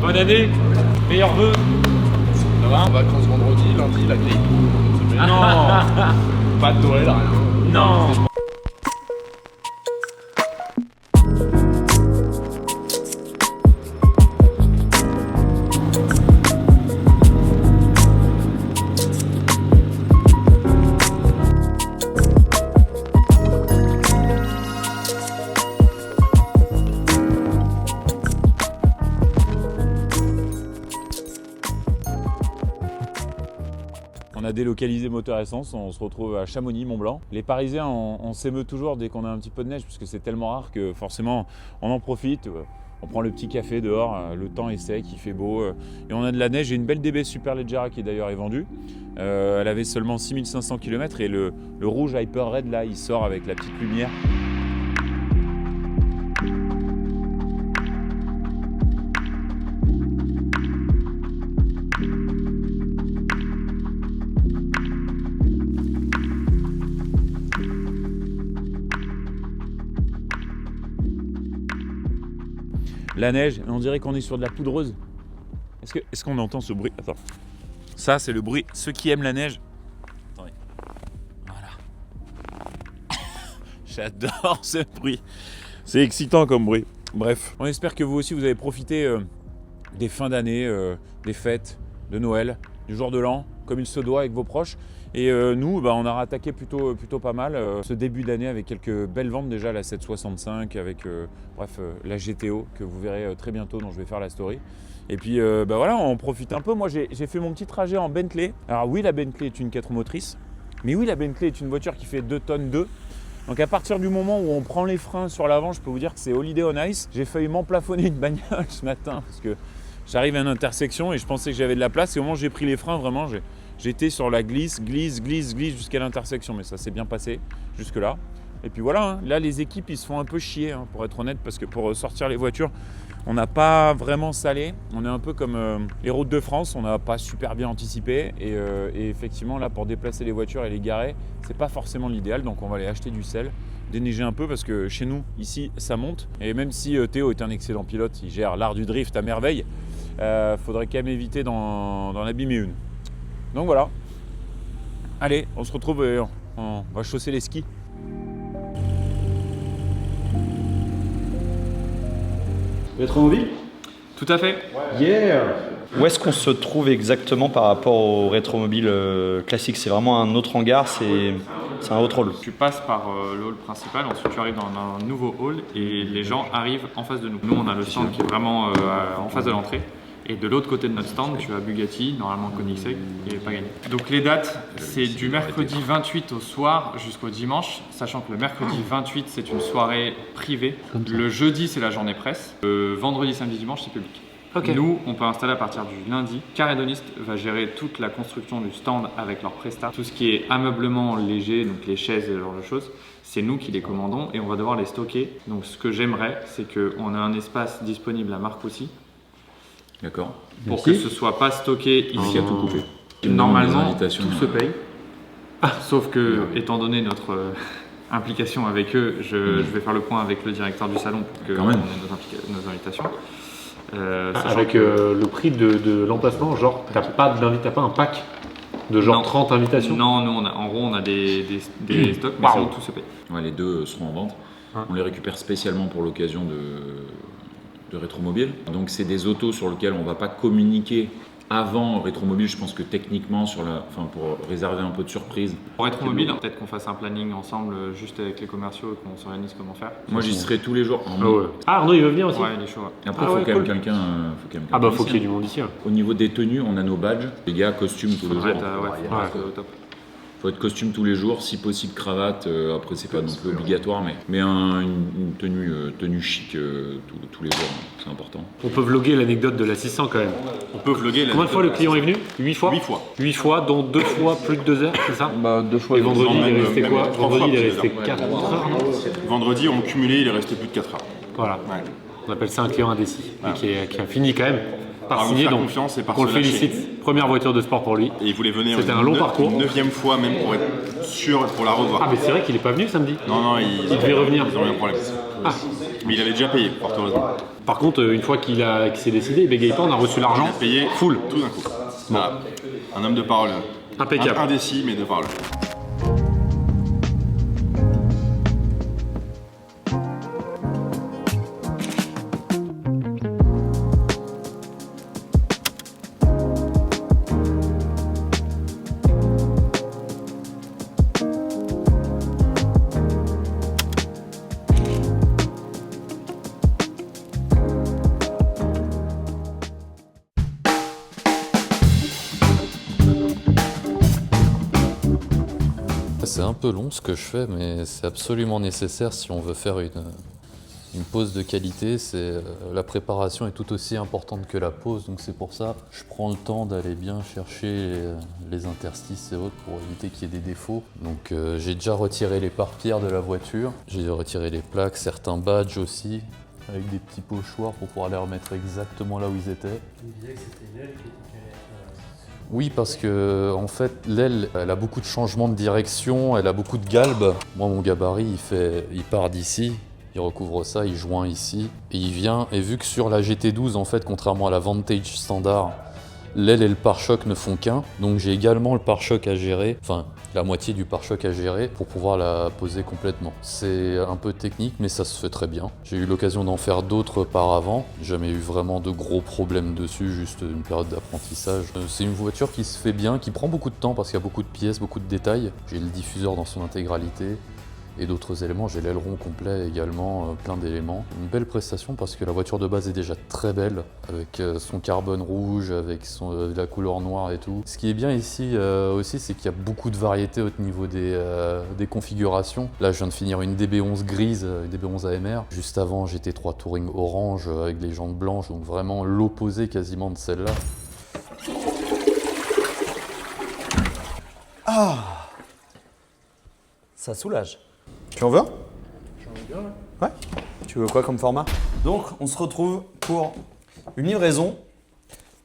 Bonne année, meilleurs vœux. Ça va? En vacances vendredi, lundi, la grille. Ah non. Pas de Noël, rien. Non. On a délocalisé Moteur Essence, on se retrouve à Chamonix, Mont-Blanc. Les Parisiens, on s'émeut toujours dès qu'on a un petit peu de neige, parce que c'est tellement rare que forcément on en profite. On prend le petit café dehors, le temps est sec, il fait beau, et on a de la neige. J'ai une belle DB Superleggera qui d'ailleurs est vendue. Elle avait seulement 6500 km et le rouge Hyper Red là, il sort avec la petite lumière. La neige, on dirait qu'on est sur de la poudreuse. Est-ce qu'on entend ce bruit? Attends. Ça, c'est le bruit. Ceux qui aiment la neige. Attendez. Voilà. J'adore ce bruit. C'est excitant comme bruit. Bref, on espère que vous aussi, vous avez profité des fins d'année, des fêtes, de Noël, du jour de l'an, comme il se doit avec vos proches. Et nous, on a rattaqué plutôt pas mal ce début d'année avec quelques belles ventes déjà, la 765, avec la GTO que vous verrez très bientôt, dont je vais faire la story. Et puis voilà, on profite un peu. Moi, j'ai fait mon petit trajet en Bentley. Alors oui, la Bentley est une 4 motrices, mais oui, la Bentley est une voiture qui fait 2 tonnes 2. Donc à partir du moment où on prend les freins sur l'avant, je peux vous dire que c'est Holiday on Ice. J'ai failli m'emplafonner une bagnole ce matin parce que j'arrive à une intersection et je pensais que j'avais de la place. Et au moment où j'ai pris les freins, vraiment, j'étais sur la glisse jusqu'à l'intersection, mais ça s'est bien passé jusque-là. Et puis voilà, hein, là les équipes ils se font un peu chier, hein, pour être honnête, parce que pour sortir les voitures, on n'a pas vraiment salé. On est un peu comme les routes de France, on n'a pas super bien anticipé. Et effectivement, là pour déplacer les voitures et les garer, c'est pas forcément l'idéal. Donc on va aller acheter du sel, déneiger un peu, parce que chez nous, ici, ça monte. Et même si Théo est un excellent pilote, il gère l'art du drift à merveille, faudrait quand même éviter d'en abîmer une. Donc voilà, allez, on se retrouve et on va chausser les skis. Rétromobile? Tout à fait. Yeah. Où est-ce qu'on se trouve exactement par rapport au rétromobile classique? C'est vraiment un autre hangar, c'est un autre hall. Tu passes par le hall principal, ensuite tu arrives dans un nouveau hall et les gens arrivent en face de nous. Nous, on a le stand qui est vraiment en face de l'entrée. Et de l'autre côté de notre stand, tu as Bugatti, normalement Koenigsegg et Pagani. Donc les dates, c'est du mercredi 28 au soir jusqu'au dimanche, sachant que le mercredi 28, c'est une soirée privée. Le jeudi, c'est la journée presse. Le vendredi, samedi, dimanche, c'est public. Okay. Nous, on peut installer à partir du lundi. Carédoniste va gérer toute la construction du stand avec leurs prestats. Tout ce qui est ameublement léger, donc les chaises et ce genre de choses, c'est nous qui les commandons et on va devoir les stocker. Donc ce que j'aimerais, c'est qu'on ait un espace disponible à Marcoussis. D'accord. Pour que ce soit pas stocké ici à tout couper. Normalement, tout se paye. Sauf que, étant donné notre implication avec eux, je vais faire le point avec le directeur du salon pour qu'on ait nos invitations. Avec le prix de l'emplacement, genre t'as pas un pack de genre 30 invitations? Non, nous on a des stocks, mais sinon tout se paye. Ouais, les deux seront en vente. On les récupère spécialement pour l'occasion de Rétromobile. Donc c'est des autos sur lesquelles on ne va pas communiquer avant Rétromobile. Je pense que techniquement, pour réserver un peu de surprise. Pour Rétromobile, peut-être qu'on fasse un planning ensemble juste avec les commerciaux et qu'on s'organise comment faire. Moi j'y serai tous les jours. Arnaud il veut venir aussi? Ouais, il est chaud. Après il faut quand même quelqu'un. Faut qu'il y ait du monde ici. Hein. Au niveau des tenues, on a nos badges. Les gars, costume tous les jours. Au top. Faut être costume tous les jours, si possible cravate. Après c'est pas non plus obligatoire, mais une tenue chic tous les jours, c'est important. On peut vlogger l'anecdote de la 600 quand même. On peut vlogger. Combien de fois le client est venu? 8 fois? 8 fois. 8 fois, dont 2 fois plus de 2 heures, c'est ça? 2 fois. Et vendredi, il est resté quoi? 3 Vendredi, il est fois resté plus 4 heures, non? Vendredi, on cumulé, il est resté plus de 4 heures. Voilà. Ouais. On appelle ça un client indécis. Et qui a fini quand même par Par signer, faire donc confiance et par on le se lâcher. félicite. Première voiture de sport pour lui. Et il voulait venir C'était un long parcours. une 9e fois même pour être sûr, pour la revoir. Ah mais c'est vrai qu'il est pas venu samedi. Non, il devait revenir. Ils ont eu un problème. Ah, Mais il avait déjà payé, fort heureusement. Par contre, une fois qu'il s'est décidé, bégaye pas, on a reçu l'argent. Il a payé full. tout d'un coup. Voilà. Un homme de parole. Impeccable. Indécis, mais de parole. C'est un peu long ce que je fais, mais c'est absolument nécessaire si on veut faire une pose de qualité. La préparation est tout aussi importante que la pose, donc c'est pour ça que je prends le temps d'aller bien chercher les interstices et autres pour éviter qu'il y ait des défauts. Donc j'ai déjà retiré les pare-pierres de la voiture, j'ai retiré les plaques, certains badges aussi, avec des petits pochoirs pour pouvoir les remettre exactement là où ils étaient. Tu me disais que c'était l'aile qui allait être... Oui, parce que en fait, l'aile, elle a beaucoup de changements de direction, elle a beaucoup de galbes. Moi, mon gabarit, il part d'ici, il recouvre ça, il joint ici, et il vient. Et vu que sur la GT12, en fait, contrairement à la Vantage standard, l'aile et le pare-choc ne font qu'un, donc j'ai également le pare-choc à gérer, enfin la moitié du pare-choc à gérer pour pouvoir la poser complètement. C'est un peu technique, mais ça se fait très bien. J'ai eu l'occasion d'en faire d'autres par avant, jamais eu vraiment de gros problèmes dessus, juste une période d'apprentissage. C'est une voiture qui se fait bien, qui prend beaucoup de temps parce qu'il y a beaucoup de pièces, beaucoup de détails. J'ai le diffuseur dans son intégralité. Et d'autres éléments, j'ai l'aileron complet également, plein d'éléments. Une belle prestation parce que la voiture de base est déjà très belle, avec son carbone rouge, avec la couleur noire et tout. Ce qui est bien ici aussi, c'est qu'il y a beaucoup de variété au niveau des configurations. Là, je viens de finir une DB11 grise, une DB11 AMR. Juste avant, GT3 Touring orange avec les jantes blanches, donc vraiment l'opposé quasiment de celle-là. Ah, ça soulage. Tu en veux? J'en veux bien là. Ouais. Tu veux quoi comme format? Donc, on se retrouve pour une livraison.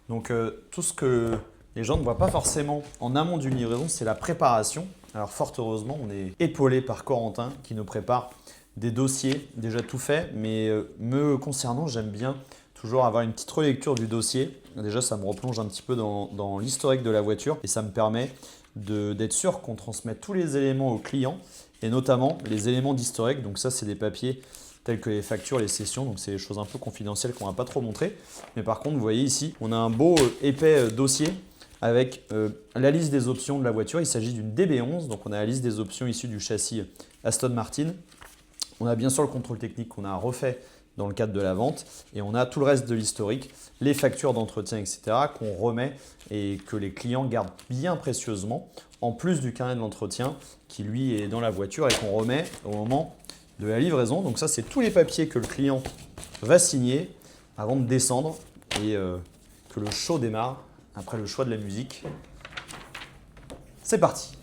Donc, tout ce que les gens ne voient pas forcément en amont d'une livraison, c'est la préparation. Alors, fort heureusement, on est épaulé par Corentin qui nous prépare des dossiers déjà tout faits. Mais me concernant, j'aime bien toujours avoir une petite relecture du dossier. Déjà, ça me replonge un petit peu dans l'historique de la voiture et ça me permet d'être sûr qu'on transmet tous les éléments au client et notamment les éléments d'historique. Donc ça, c'est des papiers tels que les factures, les cessions, donc c'est des choses un peu confidentielles qu'on ne va pas trop montrer. Mais par contre, vous voyez ici, on a un beau épais dossier avec la liste des options de la voiture. Il s'agit d'une DB11, donc on a la liste des options issues du châssis Aston Martin. On a bien sûr le contrôle technique qu'on a refait dans le cadre de la vente et on a tout le reste de l'historique, les factures d'entretien, etc. qu'on remet et que les clients gardent bien précieusement, en plus du carnet de l'entretien qui lui est dans la voiture et qu'on remet au moment de la livraison. Donc ça, c'est tous les papiers que le client va signer avant de descendre et que le show démarre après le choix de la musique. C'est parti.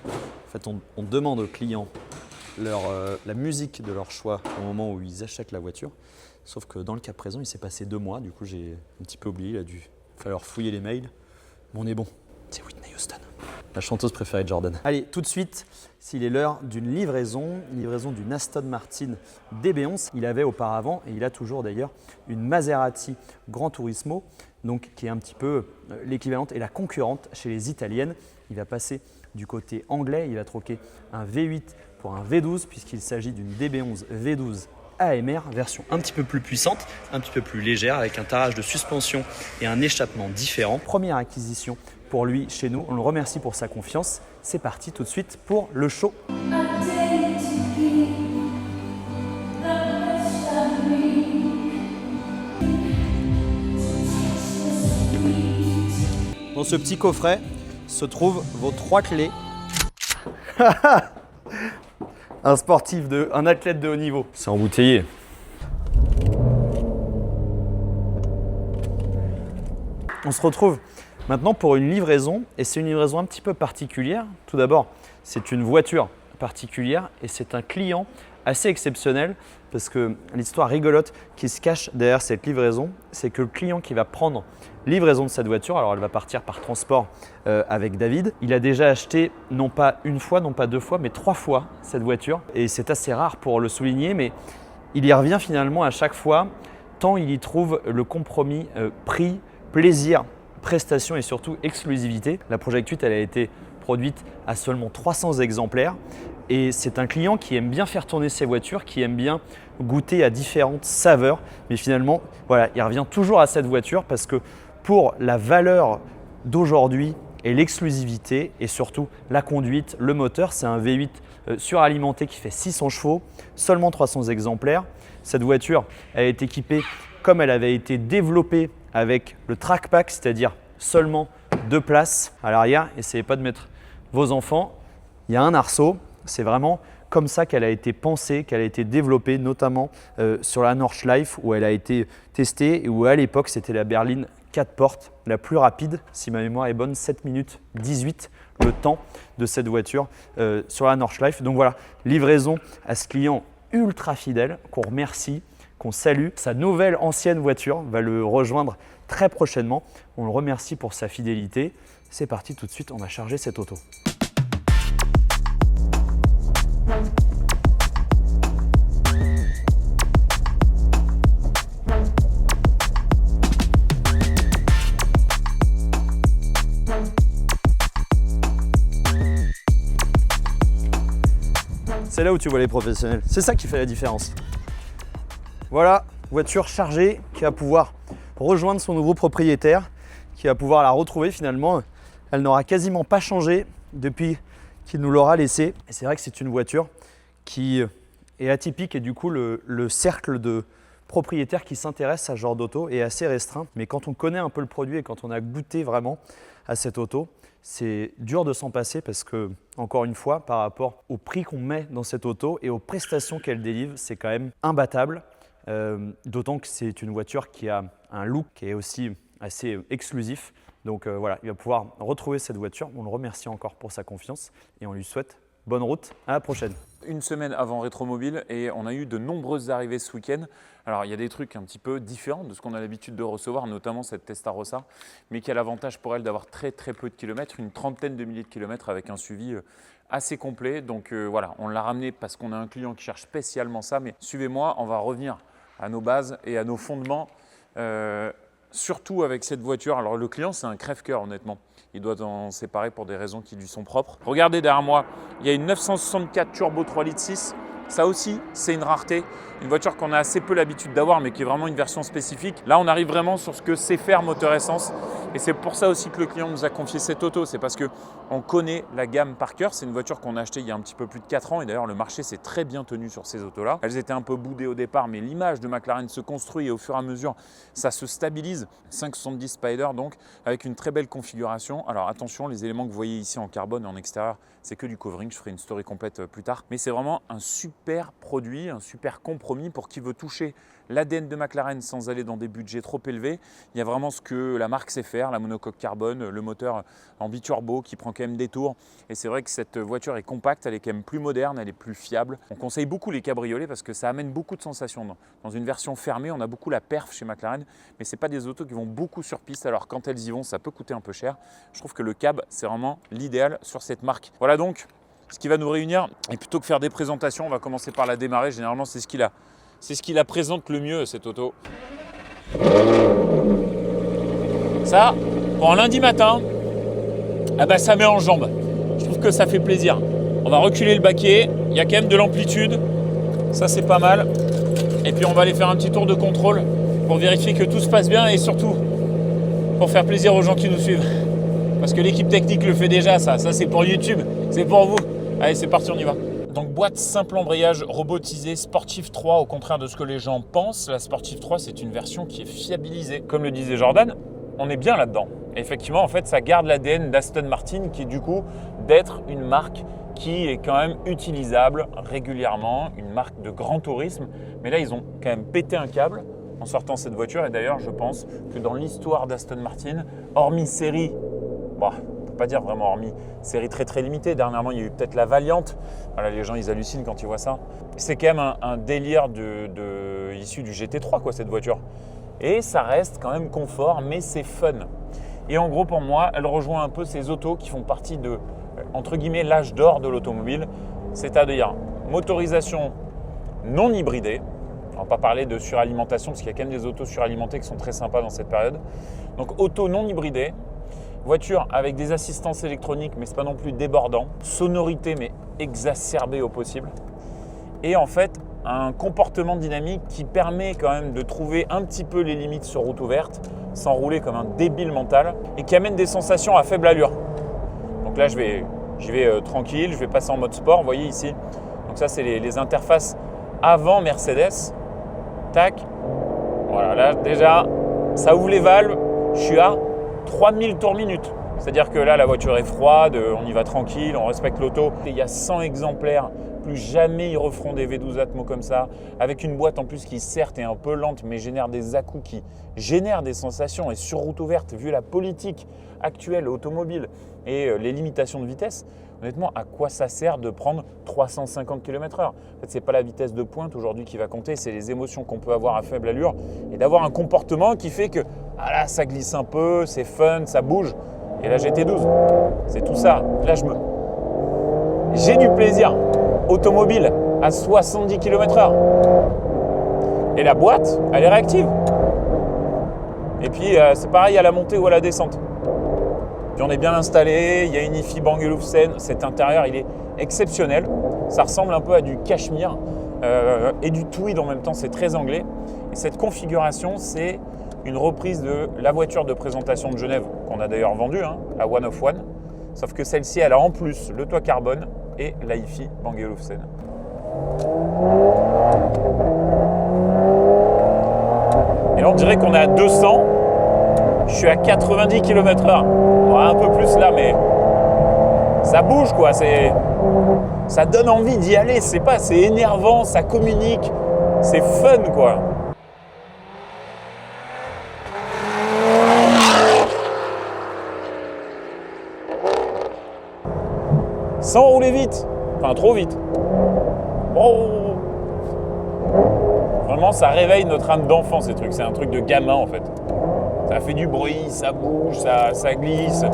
En fait, on demande aux clients la musique de leur choix au moment où ils achètent la voiture. Sauf que dans le cas présent, il s'est passé 2 mois. Du coup, j'ai un petit peu oublié. Il a dû falloir fouiller les mails. Mais on est bon. C'est Whitney Houston, la chanteuse préférée de Jordan. Allez, tout de suite, s'il est l'heure d'une livraison d'une Aston Martin DB11. Il avait auparavant, et il a toujours d'ailleurs, une Maserati Gran Turismo, donc qui est un petit peu l'équivalente et la concurrente chez les italiennes. Il va passer du côté anglais, il va troquer un V8 pour un V12 puisqu'il s'agit d'une DB11 V12 AMR, version un petit peu plus puissante, un petit peu plus légère avec un tarage de suspension et un échappement différent. Première acquisition pour lui chez nous, on le remercie pour sa confiance. C'est parti tout de suite pour le show. Dans ce petit coffret se trouvent vos 3 clés. Un athlète de haut niveau. C'est embouteillé. On se retrouve maintenant pour une livraison et c'est une livraison un petit peu particulière. Tout d'abord, c'est une voiture particulière et c'est un client assez exceptionnel parce que l'histoire rigolote qui se cache derrière cette livraison, c'est que le client qui va prendre livraison de cette voiture, alors elle va partir par transport avec David, il a déjà acheté non pas une fois, non pas deux fois, mais 3 fois cette voiture. Et c'est assez rare pour le souligner, mais il y revient finalement à chaque fois, tant il y trouve le compromis prix, plaisir, prestation et surtout exclusivité. La Project 8, elle a été produite à seulement 300 exemplaires. Et c'est un client qui aime bien faire tourner ses voitures, qui aime bien goûter à différentes saveurs. Mais finalement, voilà, il revient toujours à cette voiture parce que pour la valeur d'aujourd'hui et l'exclusivité et surtout la conduite, le moteur, c'est un V8 suralimenté qui fait 600 chevaux, seulement 300 exemplaires. Cette voiture, elle est équipée comme elle avait été développée avec le track pack, c'est-à-dire seulement 2 places à l'arrière. Essayez pas de mettre vos enfants. Il y a un arceau. C'est vraiment comme ça qu'elle a été pensée, qu'elle a été développée, notamment sur la Nordschleife où elle a été testée et où à l'époque c'était la berline 4 portes, la plus rapide, si ma mémoire est bonne, 7 minutes 18 le temps de cette voiture sur la Nordschleife. Donc voilà, livraison à ce client ultra fidèle qu'on remercie, qu'on salue. Sa nouvelle ancienne voiture va le rejoindre très prochainement. On le remercie pour sa fidélité. C'est parti tout de suite, on va charger cette auto. C'est là où tu vois les professionnels. C'est ça qui fait la différence. Voilà, voiture chargée qui va pouvoir rejoindre son nouveau propriétaire, qui va pouvoir la retrouver finalement. Elle n'aura quasiment pas changé depuis qu'il nous l'aura laissée. Et c'est vrai que c'est une voiture qui est atypique et du coup le cercle de propriétaires qui s'intéressent à ce genre d'auto est assez restreint. Mais quand on connaît un peu le produit et quand on a goûté vraiment à cette auto, c'est dur de s'en passer parce que, encore une fois, par rapport au prix qu'on met dans cette auto et aux prestations qu'elle délivre, c'est quand même imbattable. D'autant que c'est une voiture qui a un look qui est aussi assez exclusif. Donc voilà, il va pouvoir retrouver cette voiture. On le remercie encore pour sa confiance et on lui souhaite bonne route. À la prochaine. Une semaine avant Rétromobile et on a eu de nombreuses arrivées ce week-end. Alors il y a des trucs un petit peu différents de ce qu'on a l'habitude de recevoir, notamment cette Testarossa, mais qui a l'avantage pour elle d'avoir très peu de kilomètres, une trentaine de milliers de kilomètres avec un suivi assez complet. Donc voilà, on l'a ramené parce qu'on a un client qui cherche spécialement ça, mais suivez-moi, on va revenir à nos bases et à nos fondements, surtout avec cette voiture. Alors le client, c'est un crève-cœur honnêtement. Il doit en séparer pour des raisons qui lui sont propres. Regardez derrière moi, il y a une 964 Turbo 3 litres 6. Ça aussi, c'est une rareté. Une voiture qu'on a assez peu l'habitude d'avoir, mais qui est vraiment une version spécifique. Là, on arrive vraiment sur ce que sait faire moteur essence. Et c'est pour ça aussi que le client nous a confié cette auto. C'est parce qu'on connaît la gamme par cœur. C'est une voiture qu'on a achetée il y a un petit peu plus de 4 ans. Et d'ailleurs, le marché s'est très bien tenu sur ces autos-là. Elles étaient un peu boudées au départ, mais l'image de McLaren se construit et au fur et à mesure, ça se stabilise. 570 Spider, donc, avec une très belle configuration. Alors attention, les éléments que vous voyez ici en carbone et en extérieur, c'est que du covering. Je ferai une story complète plus tard. Mais c'est vraiment un super produit, un super compromis pour qui veut toucher l'ADN de McLaren sans aller dans des budgets trop élevés. Il y a vraiment ce que la marque sait faire, la monocoque carbone, le moteur en biturbo qui prend quand même des tours. Et c'est vrai que cette voiture est compacte, elle est quand même plus moderne, elle est plus fiable. On conseille beaucoup les cabriolets parce que ça amène beaucoup de sensations. Dans une version fermée, on a beaucoup la perf chez McLaren, mais ce n'est pas des autos qui vont beaucoup sur piste. Alors quand elles y vont, ça peut coûter un peu cher. Je trouve que le cab, c'est vraiment l'idéal sur cette marque. Voilà donc ce qui va nous réunir. Et plutôt que faire des présentations, on va commencer par la démarrer. Généralement, c'est ce qui la présente le mieux, cette auto. Ça, pour un lundi matin, ça met en jambe. Je trouve que ça fait plaisir. On va reculer le baquet. Il y a quand même de l'amplitude. Ça, c'est pas mal. Et puis, on va aller faire un petit tour de contrôle pour vérifier que tout se passe bien et surtout pour faire plaisir aux gens qui nous suivent. Parce que l'équipe technique le fait déjà, ça. Ça, c'est pour YouTube. C'est pour vous. Allez, c'est parti, on y va. Donc boîte simple embrayage robotisé Sportive 3, au contraire de ce que les gens pensent. La Sportive 3, c'est une version qui est fiabilisée. Comme le disait Jordan, on est bien là-dedans. Et effectivement, en fait, ça garde l'ADN d'Aston Martin qui est du coup d'être une marque qui est quand même utilisable régulièrement, une marque de grand tourisme. Mais là, ils ont quand même pété un câble en sortant cette voiture. Et d'ailleurs, je pense que dans l'histoire d'Aston Martin, hormis série, peux pas dire vraiment, hormis série très très limitée. Dernièrement, il y a eu peut-être la Valiant. Voilà, les gens, ils hallucinent quand ils voient ça. C'est quand même un délire issu du GT3, quoi, cette voiture. Et ça reste quand même confort, mais c'est fun. Et en gros, pour moi, elle rejoint un peu ces autos qui font partie de, entre guillemets, l'âge d'or de l'automobile. C'est-à-dire motorisation non hybridée. On ne va pas parler de suralimentation parce qu'il y a quand même des autos suralimentées qui sont très sympas dans cette période. Donc auto non hybridée, voiture avec des assistances électroniques mais ce n'est pas non plus débordant, sonorité mais exacerbée au possible. Et en fait un comportement dynamique qui permet quand même de trouver un petit peu les limites sur route ouverte sans rouler comme un débile mental et qui amène des sensations à faible allure. Donc là j'y vais tranquille, je vais passer en mode sport, vous voyez ici. Donc ça c'est les interfaces avant Mercedes. Tac, voilà, là déjà, ça ouvre les valves, je suis à 3000 tours minute. C'est-à-dire que là, la voiture est froide, on y va tranquille, on respecte l'auto. Il y a 100 exemplaires, plus jamais ils referont des V12 Atmo comme ça, avec une boîte en plus qui certes est un peu lente, mais génère des à-coups qui génèrent des sensations. Et sur route ouverte, vu la politique actuelle automobile et les limitations de vitesse, honnêtement, à quoi ça sert de prendre 350 km/h? En fait, ce n'est pas la vitesse de pointe aujourd'hui qui va compter, c'est les émotions qu'on peut avoir à faible allure et d'avoir un comportement qui fait que ah là, ça glisse un peu, c'est fun, ça bouge. Et la GT12, c'est tout ça. Là, j'ai du plaisir automobile à 70 km/h. Et la boîte, elle est réactive. Et puis, c'est pareil à la montée ou à la descente. Puis on est bien installé, il y a une IFI Bang & Olufsen, cet intérieur il est exceptionnel, ça ressemble un peu à du cachemire et du tweed en même temps, c'est très anglais. Et cette configuration, c'est une reprise de la voiture de présentation de Genève, qu'on a d'ailleurs vendue, la One of One, sauf que celle-ci, elle a en plus le toit carbone et la IFI Bang & Olufsen. Et là on dirait qu'on est à 200. Je suis à 90 km/h. Un peu plus là, mais ça bouge quoi. Ça donne envie d'y aller. C'est énervant, ça communique, c'est fun quoi. Sans rouler vite, enfin trop vite. Oh. Vraiment, ça réveille notre âme d'enfant ces trucs. C'est un truc de gamin en fait. Ça fait du bruit, ça bouge, ça glisse.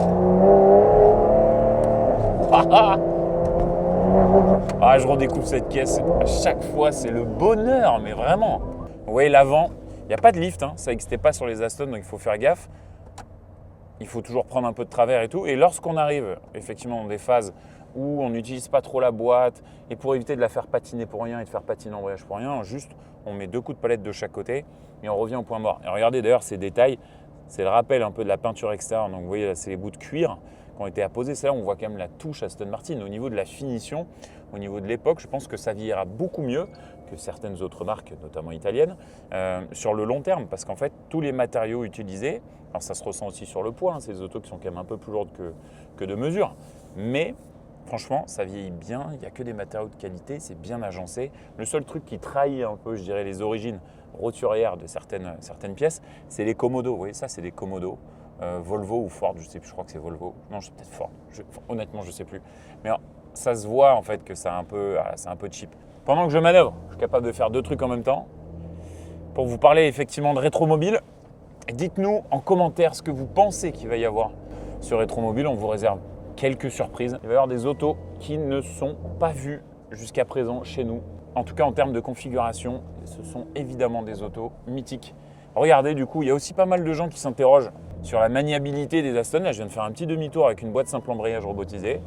Ah, je redécouvre cette caisse. À chaque fois, c'est le bonheur, mais vraiment. Vous voyez, l'avant, il n'y a pas de lift. Ça n'existait pas sur les Aston, donc il faut faire gaffe. Il faut toujours prendre un peu de travers et tout. Et lorsqu'on arrive effectivement dans des phases où on n'utilise pas trop la boîte et pour éviter de la faire patiner pour rien et de faire patiner l'embrayage pour rien, juste on met 2 coups de palette de chaque côté et on revient au point mort. Et regardez d'ailleurs ces détails. C'est le rappel un peu de la peinture extérieure. Donc vous voyez là, c'est les bouts de cuir qui ont été apposés. C'est là où on voit quand même la touche Aston Martin. Au niveau de la finition, au niveau de l'époque, je pense que ça vieillira beaucoup mieux que certaines autres marques, notamment italiennes, sur le long terme. Parce qu'en fait, tous les matériaux utilisés, alors ça se ressent aussi sur le poids, ces autos qui sont quand même un peu plus lourdes que de mesure. Mais franchement, ça vieillit bien. Il n'y a que des matériaux de qualité, c'est bien agencé. Le seul truc qui trahit un peu, je dirais, les origines roturières de certaines pièces, c'est les commodos. Vous voyez, ça, c'est des commodos. Volvo ou Ford, je sais plus, je crois que c'est Volvo. Non, c'est peut-être Ford. Honnêtement, je ne sais plus. Mais alors, ça se voit en fait que c'est un peu cheap. Pendant que je manœuvre, je suis capable de faire 2 trucs en même temps. Pour vous parler effectivement de Rétromobile, dites-nous en commentaire ce que vous pensez qu'il va y avoir sur Rétromobile. On vous réserve quelques surprises. Il va y avoir des autos qui ne sont pas vues jusqu'à présent chez nous. En tout cas, en termes de configuration, ce sont évidemment des autos mythiques. Regardez, du coup, il y a aussi pas mal de gens qui s'interrogent sur la maniabilité des Aston. Là, je viens de faire un petit demi-tour avec une boîte simple embrayage robotisée.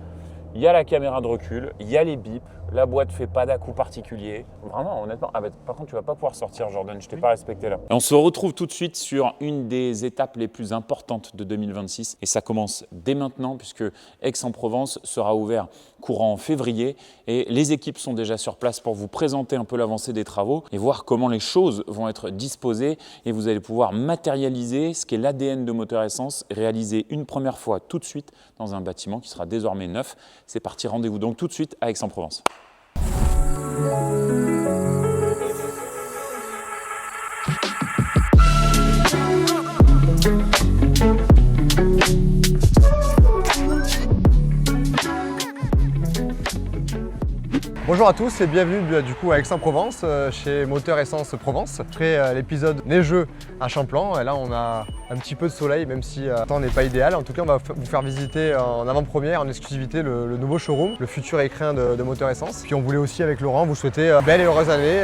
Il y a la caméra de recul, il y a les bips, la boîte ne fait pas d'à-coups particulier. Vraiment, honnêtement, par contre, tu ne vas pas pouvoir sortir, Jordan, je ne t'ai pas respecté là. Et on se retrouve tout de suite sur une des étapes les plus importantes de 2026. Et ça commence dès maintenant, puisque Aix-en-Provence sera ouvert courant février. Et les équipes sont déjà sur place pour vous présenter un peu l'avancée des travaux et voir comment les choses vont être disposées. Et vous allez pouvoir matérialiser ce qu'est l'ADN de Moteur Essence, réalisé une première fois tout de suite dans un bâtiment qui sera désormais neuf. C'est parti, rendez-vous donc tout de suite à Aix-en-Provence. Bonjour à tous et bienvenue du coup à Aix-en-Provence chez Moteur Essence Provence. Après l'épisode neigeux à Champlan, et là on a un petit peu de soleil même si le temps n'est pas idéal. En tout cas on va vous faire visiter en avant-première, en exclusivité le nouveau showroom, le futur écrin de Moteur Essence. Puis on voulait aussi avec Laurent vous souhaiter belle et heureuse année.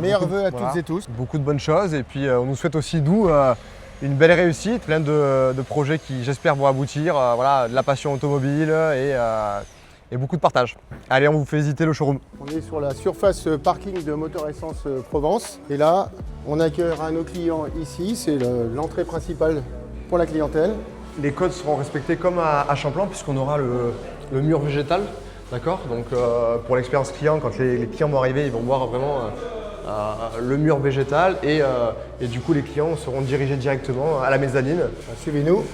Meilleurs vœux à toutes et tous. Beaucoup de bonnes choses et puis on nous souhaite aussi nous une belle réussite, plein de projets qui j'espère vont aboutir, voilà, de la passion automobile et beaucoup de partage. Allez, on vous fait visiter le showroom. On est sur la surface parking de Moteur Essence Provence. Et là, on accueillera nos clients ici. C'est l'entrée principale pour la clientèle. Les codes seront respectés comme à Champlan puisqu'on aura le mur végétal. D'accord. Donc pour l'expérience client, quand les clients vont arriver, ils vont voir vraiment le mur végétal et du coup les clients seront dirigés directement à la mezzanine. Suivez-nous.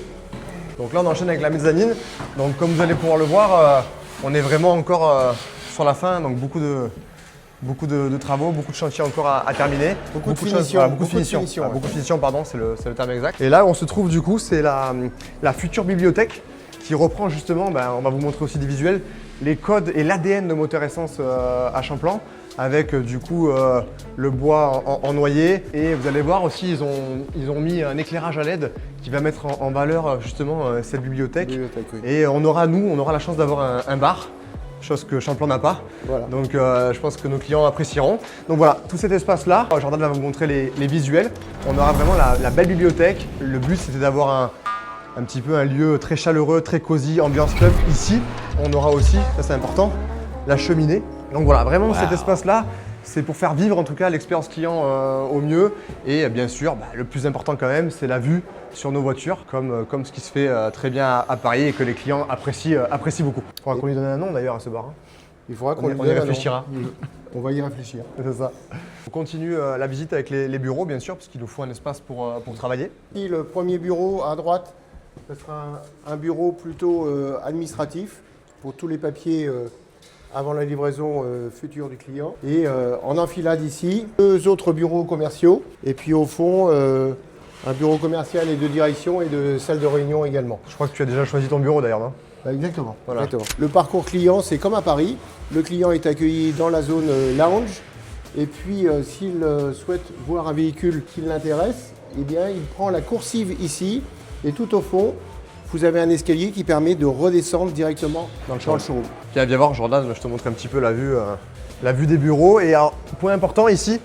Donc là on enchaîne avec la mezzanine. Donc comme vous allez pouvoir le voir, on est vraiment encore sur la fin, donc beaucoup de travaux, beaucoup de chantiers encore à terminer. Beaucoup de finition. Beaucoup de finition, pardon, c'est le terme exact. Et là, on se trouve du coup, c'est la future bibliothèque qui reprend justement, on va vous montrer aussi des visuels, les codes et l'ADN de Moteur Essence à Champlan, avec du coup le bois en noyer. Et vous allez voir aussi, ils ont mis un éclairage à LED qui va mettre en valeur justement cette bibliothèque. Oui. Et on aura la chance d'avoir un bar, chose que Champlan n'a pas. Voilà. Donc je pense que nos clients apprécieront. Donc voilà, tout cet espace-là, Jordan va vous montrer les visuels. On aura vraiment la belle bibliothèque. Le but c'était d'avoir un petit peu un lieu très chaleureux, très cosy, ambiance club. Ici, on aura aussi, ça c'est important, la cheminée. Donc voilà, vraiment cet espace-là, c'est pour faire vivre en tout cas l'expérience client au mieux. Et bien sûr, le plus important quand même, c'est la vue sur nos voitures, comme ce qui se fait très bien à Paris et que les clients apprécient beaucoup. Il faudra qu'on lui donne un nom d'ailleurs à ce bar. Il faudra qu'on y réfléchira. On va y réfléchir. C'est ça. On continue la visite avec les bureaux bien sûr, parce qu'il nous faut un espace pour travailler. Ici, le premier bureau à droite, ce sera un bureau plutôt administratif pour tous les papiers avant la livraison future du client. Et en enfilade ici, 2 autres bureaux commerciaux. Et puis au fond, un bureau commercial et de direction et de salle de réunion également. Je crois que tu as déjà choisi ton bureau d'ailleurs, non ? Exactement. Voilà. Exactement. Le parcours client, c'est comme à Paris. Le client est accueilli dans la zone lounge. Et puis s'il souhaite voir un véhicule qui l'intéresse, eh bien, il prend la coursive ici. Et tout au fond, vous avez un escalier qui permet de redescendre directement dans le showroom. Viens voir Jordan, je te montre un petit peu la vue des bureaux. Et alors, point important ici,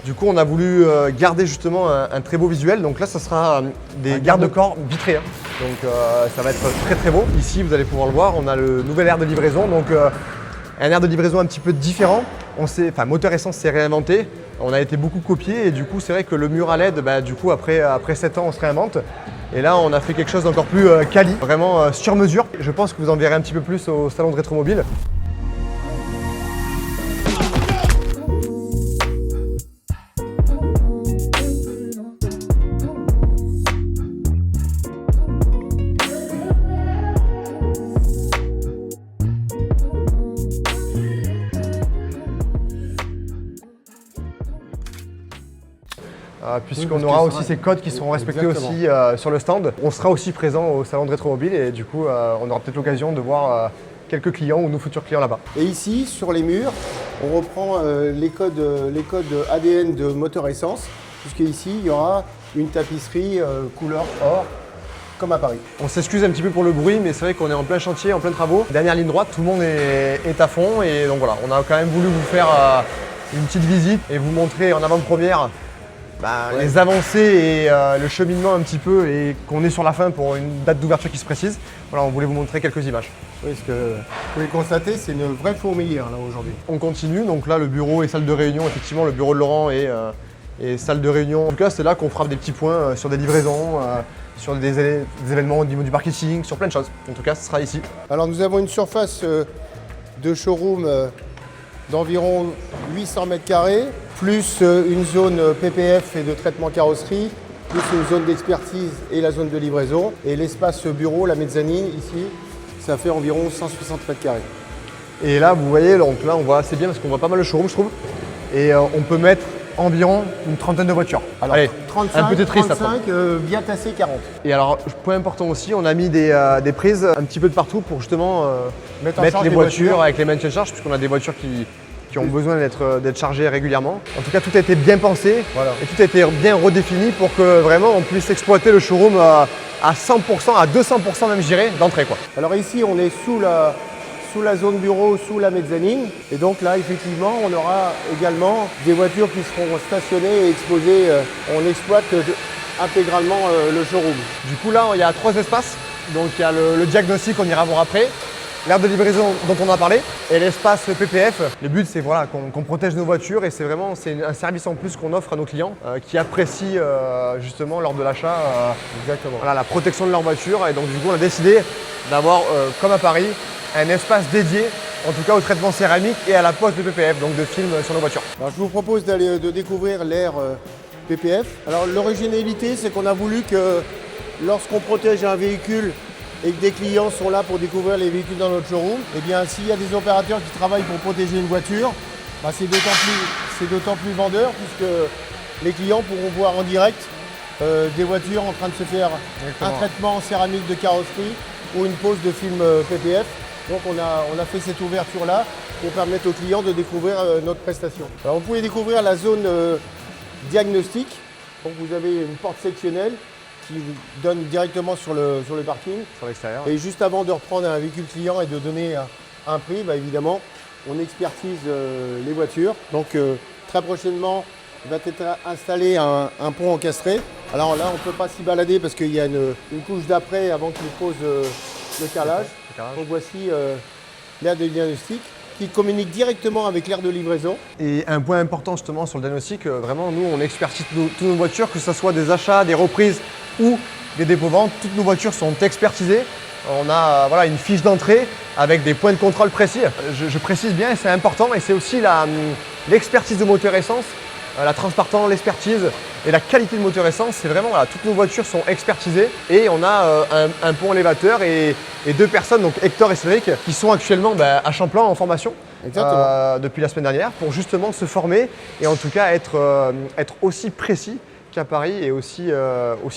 du coup on a voulu garder justement un très beau visuel. Donc là ça sera des garde-corps vitrés. Donc ça va être très très beau. Ici vous allez pouvoir le voir, on a le nouvel air de livraison. Donc un air de livraison un petit peu différent. Moteur Essence s'est réinventé. On a été beaucoup copié et du coup c'est vrai que le mur à LED, du coup après 7 ans on se réinvente. Et là, on a fait quelque chose d'encore plus quali, vraiment sur mesure. Je pense que vous en verrez un petit peu plus au salon de Rétromobile. Puisqu'on aura aussi ces codes qui seront respectés aussi sur le stand. On sera aussi présent au salon de Rétromobile et du coup on aura peut-être l'occasion de voir quelques clients ou nos futurs clients là-bas. Et ici, sur les murs, on reprend les codes ADN de Moteur Essence, puisqu'ici il y aura une tapisserie couleur or, comme à Paris. On s'excuse un petit peu pour le bruit, mais c'est vrai qu'on est en plein chantier, en plein travaux. Dernière ligne droite, tout le monde est à fond et donc voilà, on a quand même voulu vous faire une petite visite et vous montrer en avant-première les avancées et le cheminement un petit peu et qu'on est sur la fin pour une date d'ouverture qui se précise. Voilà, on voulait vous montrer quelques images. Oui, ce que vous pouvez constater, c'est une vraie fourmilière là aujourd'hui. On continue, donc là le bureau et salle de réunion, effectivement le bureau de Laurent et salle de réunion. En tout cas c'est là qu'on fera des petits points sur des livraisons, sur des événements au niveau du marketing, sur plein de choses. En tout cas ce sera ici. Alors nous avons une surface de showroom d'environ 800 mètres carrés, plus une zone PPF et de traitement carrosserie, plus une zone d'expertise et la zone de livraison. Et l'espace bureau, la mezzanine, ici, ça fait environ 160 mètres carrés. Et là, vous voyez, donc là, on voit assez bien parce qu'on voit pas mal le showroom, je trouve. Et on peut mettre environ une trentaine de voitures. Alors, allez, 35, un peu de triste, 35 bien tassé 40. Et alors, point important aussi, on a mis des prises un petit peu de partout pour justement mettre les voitures avec les maintiens de charge, puisqu'on a des voitures qui ont besoin d'être chargés régulièrement. En tout cas, tout a été bien pensé et tout a été bien redéfini pour que vraiment on puisse exploiter le showroom à 100%, à 200% même, je dirais, d'entrée, quoi. Alors ici, on est sous la zone bureau, sous la mezzanine. Et donc là, effectivement, on aura également des voitures qui seront stationnées et exposées. On exploite intégralement le showroom. Du coup, là, il y a 3 espaces. Donc, il y a le diagnostic, on ira voir après. L'aire de livraison dont on a parlé et l'espace PPF. Le but, c'est voilà, qu'on protège nos voitures et c'est un service en plus qu'on offre à nos clients qui apprécient justement lors de l'achat voilà, la protection de leur voiture. Et donc, du coup, on a décidé d'avoir, comme à Paris, un espace dédié, en tout cas au traitement céramique et à la pose de PPF, donc de films sur nos voitures. Alors, je vous propose de découvrir l'aire PPF. Alors, l'originalité, c'est qu'on a voulu que lorsqu'on protège un véhicule et que des clients sont là pour découvrir les véhicules dans notre showroom, eh bien s'il y a des opérateurs qui travaillent pour protéger une voiture, bah, c'est d'autant plus vendeur puisque les clients pourront voir en direct des voitures en train de se faire un traitement en céramique de carrosserie ou une pose de film PPF. Donc on a fait cette ouverture-là pour permettre aux clients de découvrir notre prestation. Alors vous pouvez découvrir la zone diagnostic. Donc vous avez une porte sectionnelle qui vous donne directement sur le parking. Sur l'extérieur. Et juste avant de reprendre un véhicule client et de donner un prix, bah évidemment, on expertise les voitures. Donc très prochainement, il va être installé un pont encastré. Alors là, on ne peut pas s'y balader parce qu'il y a une couche d'après avant qu'il pose le carrelage. Donc voici l'aire de diagnostic qui communique directement avec l'aire de livraison. Et un point important justement sur le diagnostic, vraiment nous on expertise toutes nos voitures, que ce soit des achats, des reprises ou des dépôts-ventes, toutes nos voitures sont expertisées. On a voilà, une fiche d'entrée avec des points de contrôle précis. Je précise bien et c'est important et c'est aussi l'expertise de moteur essence, la transparence, l'expertise et la qualité de moteur essence. C'est vraiment, voilà, toutes nos voitures sont expertisées et on a un pont élévateur et 2 personnes, donc Hector et Cédric, qui sont actuellement à Champlain en formation depuis la semaine dernière pour justement se former et en tout cas être aussi précis qu'à Paris et aussi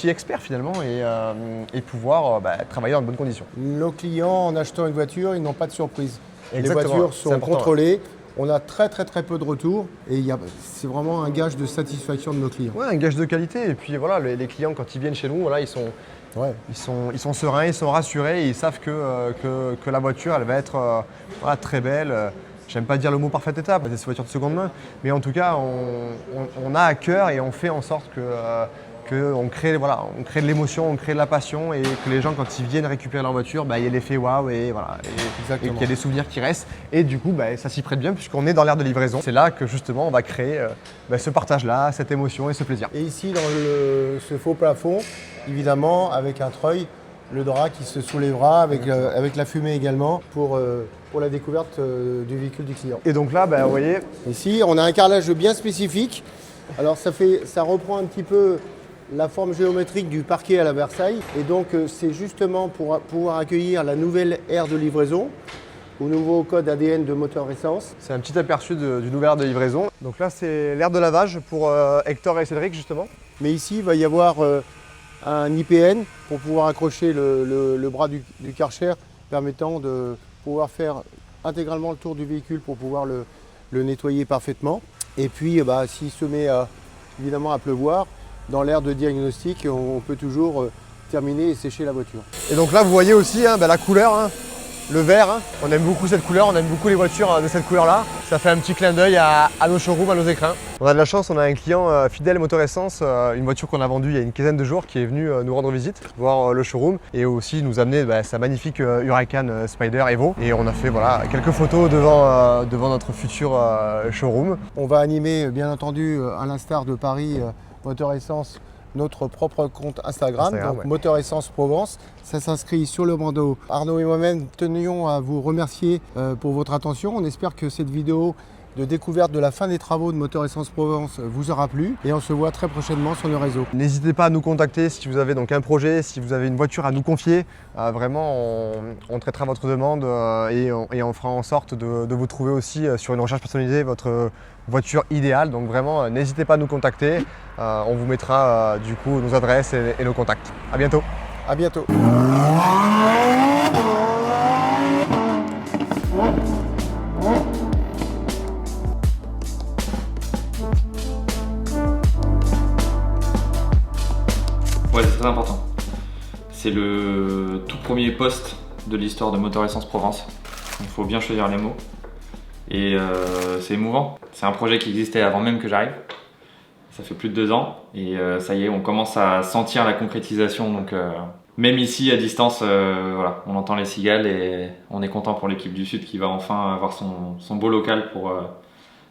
expert finalement et pouvoir travailler dans de bonnes conditions. Nos clients, en achetant une voiture, ils n'ont pas de surprise. Exactement. Les voitures sont important, contrôlées. On a très peu de retours et c'est vraiment un gage de satisfaction de nos clients. Ouais, un gage de qualité. Et puis voilà, les clients quand ils viennent chez nous, voilà, ils sont sereins, ils sont rassurés et ils savent que la voiture elle va être voilà, très belle. J'aime pas dire le mot parfaite étape, c'est des voitures de seconde main, mais en tout cas on a à cœur et on fait en sorte qu'on crée de l'émotion, on crée de la passion et que les gens quand ils viennent récupérer leur voiture, il y a l'effet waouh et voilà, et qu'il y a des souvenirs qui restent. Et du coup ça s'y prête bien puisqu'on est dans l'aire de livraison. C'est là que justement on va créer ce partage-là, cette émotion et ce plaisir. Et ici dans ce faux plafond, évidemment avec un treuil, le drap qui se soulèvera avec la fumée également pour la découverte du véhicule du client. Et donc là, vous voyez, ici on a un carrelage bien spécifique. Alors ça reprend un petit peu la forme géométrique du parquet à la Versailles. Et donc c'est justement pour pouvoir accueillir la nouvelle aire de livraison au nouveau code ADN de moteur essence. C'est un petit aperçu du nouvel aire de livraison. Donc là c'est l'aire de lavage pour Hector et Cédric justement. Mais ici il va y avoir un IPN pour pouvoir accrocher le bras du Karcher permettant de pouvoir faire intégralement le tour du véhicule pour pouvoir le nettoyer parfaitement. Et puis s'il se met évidemment à pleuvoir, dans l'aire de diagnostic, on peut toujours terminer et sécher la voiture. Et donc là vous voyez aussi la couleur, le vert, on aime beaucoup cette couleur, on aime beaucoup les voitures de cette couleur-là. Ça fait un petit clin d'œil à nos showrooms, à nos écrins. On a de la chance, on a un client fidèle moteur essence, une voiture qu'on a vendue il y a une quinzaine de jours qui est venu nous rendre visite, voir le showroom et aussi nous amener sa magnifique Huracan Spider Evo. Et on a fait quelques photos devant notre futur showroom. On va animer bien entendu à l'instar de Paris Moteur Essence notre propre compte Instagram, donc Moteur Essence Provence. Ça s'inscrit sur le bandeau. Arnaud et moi-même tenions à vous remercier pour votre attention. On espère que cette vidéo de découverte de la fin des travaux de Moteur Essence Provence vous aura plu et on se voit très prochainement sur nos réseaux. N'hésitez pas à nous contacter si vous avez donc un projet, si vous avez une voiture à nous confier. Vraiment, on traitera votre demande et on fera en sorte de vous trouver aussi sur une recherche personnalisée votre voiture idéale. Donc vraiment, n'hésitez pas à nous contacter. On vous mettra du coup nos adresses et nos contacts. À bientôt. À bientôt. très important. C'est le tout premier poste de l'histoire de Motor Essence Provence. Il faut bien choisir les mots. Et c'est émouvant. C'est un projet qui existait avant même que j'arrive. Ça fait plus de 2 ans et ça y est, on commence à sentir la concrétisation. Donc même ici à distance, voilà, on entend les cigales et on est content pour l'équipe du Sud qui va enfin avoir son beau local pour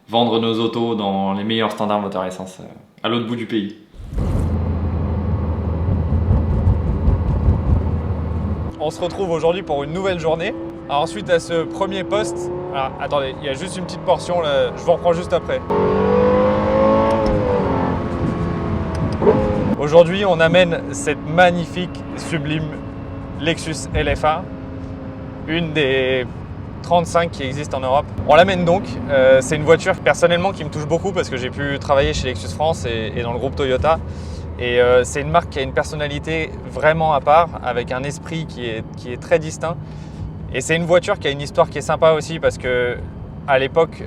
vendre nos autos dans les meilleurs standards Motor Essence à l'autre bout du pays. On se retrouve aujourd'hui pour une nouvelle journée. Alors suite à ce premier poste, alors, attendez, il y a juste une petite portion, là, je vous reprends juste après. Aujourd'hui, on amène cette magnifique, sublime Lexus LFA, une des 35 qui existent en Europe. On l'amène donc, c'est une voiture personnellement qui me touche beaucoup parce que j'ai pu travailler chez Lexus France et dans le groupe Toyota. Et c'est une marque qui a une personnalité vraiment à part, avec un esprit qui est très distinct. Et c'est une voiture qui a une histoire qui est sympa aussi parce que à l'époque,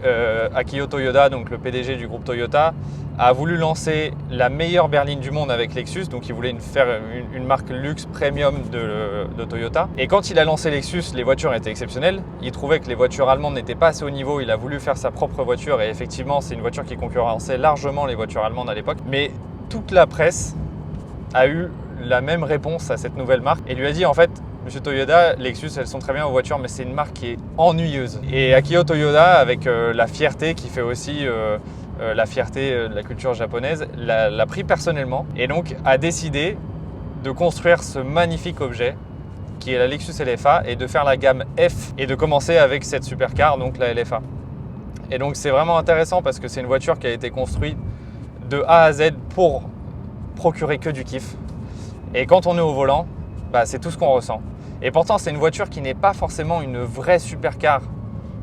Akio Toyoda, donc le PDG du groupe Toyota, a voulu lancer la meilleure berline du monde avec Lexus. Donc il voulait faire une marque luxe premium de Toyota. Et quand il a lancé Lexus, les voitures étaient exceptionnelles. Il trouvait que les voitures allemandes n'étaient pas assez haut niveau. Il a voulu faire sa propre voiture et effectivement, c'est une voiture qui concurrençait largement les voitures allemandes à l'époque. Mais toute la presse a eu la même réponse à cette nouvelle marque et lui a dit en fait, Monsieur Toyoda, Lexus, elles sont très bien aux voitures, mais c'est une marque qui est ennuyeuse. Et Akio Toyoda, avec la fierté qui fait aussi la fierté de la culture japonaise, l'a pris personnellement et donc a décidé de construire ce magnifique objet qui est la Lexus LFA et de faire la gamme F et de commencer avec cette supercar, donc la LFA. Et donc c'est vraiment intéressant parce que c'est une voiture qui a été construite de A à Z pour procurer que du kiff. Et quand on est au volant, bah, c'est tout ce qu'on ressent. Et pourtant, c'est une voiture qui n'est pas forcément une vraie supercar